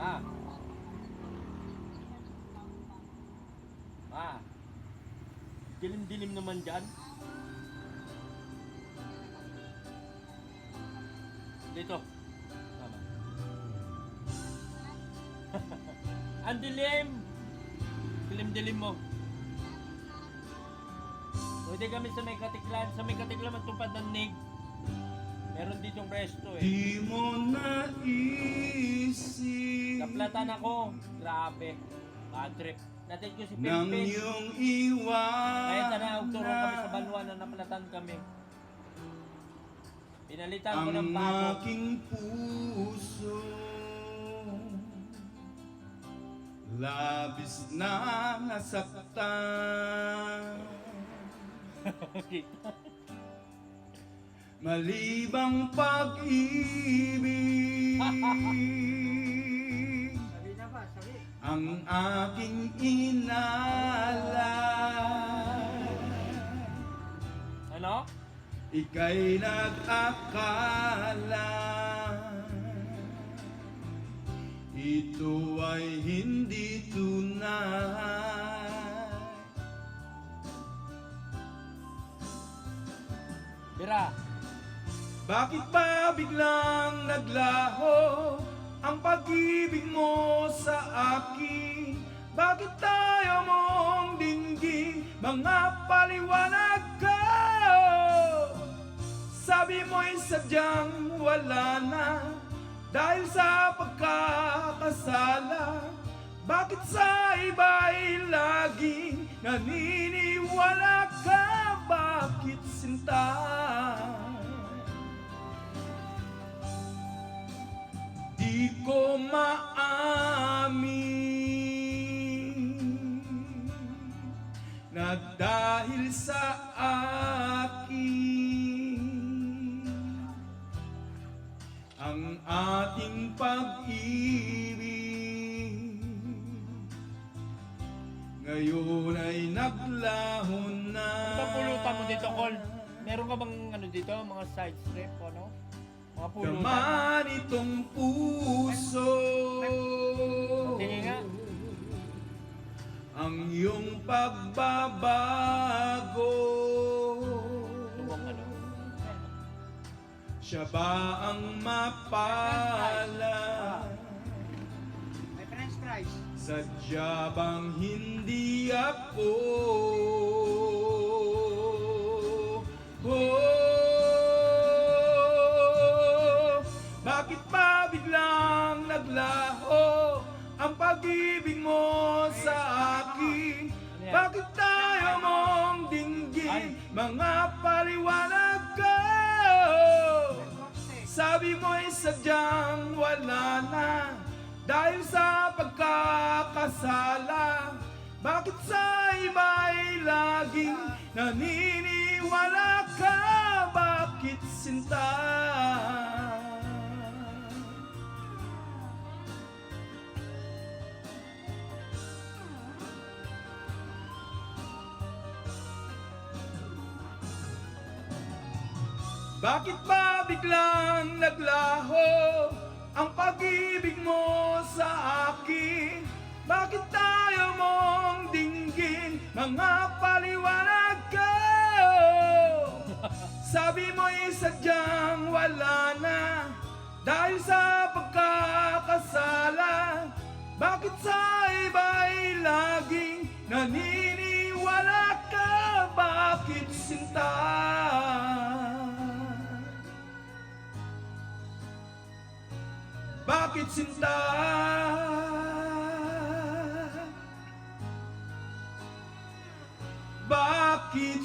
Ma. Ma. Dilim-dilim naman dyan. Dito. Tama. Ang dilim. Dilim-dilim mo. Pwede kami sa may katiklan. Sa may katiklan magtupad ng nig. Meron ditong resto eh. Di mo naisip Naplatan ako. Grabe. Bad trip. Natin ko si nang Pimpin. iyong iwan. Kaya tanawag turo kami sa Banwa na naplatan kami. Pinalitan ko ng Ang bago. aking puso labis na nasaktan. Malibang pag-ibig ang aking inalay. Ano? Ika'y nag-akala ito ay hindi tunay. Bira. Bakit ba biglang naglaho ang pag-ibig mo sa akin? Bakit tayo mong dinggin mga paliwanag ka? Sabi mo'y sadyang wala na dahil sa pagkakasala. Bakit sa iba'y laging naniniwala ka? Bakit sinta? Di ko maamin na dahil sa akin ang ating pag-ibig ngayon ay naglaho na. Ano ba pulutan mo dito, Col? Meron ka bang ano dito, mga side strip o ano? Mga pulutan? Gaman itong puso Tingin nga. ang iyong pagbabago. Tuwang ano? Siya ba ang mapala? May french fries. Sadya bang hindi ako? Bakit ba biglang naglaho ang pag-ibig mo sa akin? Bakit tayo mong dinggin mga paliwanag ka? Sabi mo'y sadyang wala na dahil sa pagkakasala. Bakit sa iba'y laging naniniwala ka? Bakit sinta? Bakit ba biglang naglaho ang pag-ibig mo sa akin? Bakit tayo mong dinggin mga paliwanag ka? Sabi mo'y sadyang wala na dahil sa pagkakasala. Bakit sa iba'y laging naniniwala ka? Bakit sinta? Bakit sinta? Bakit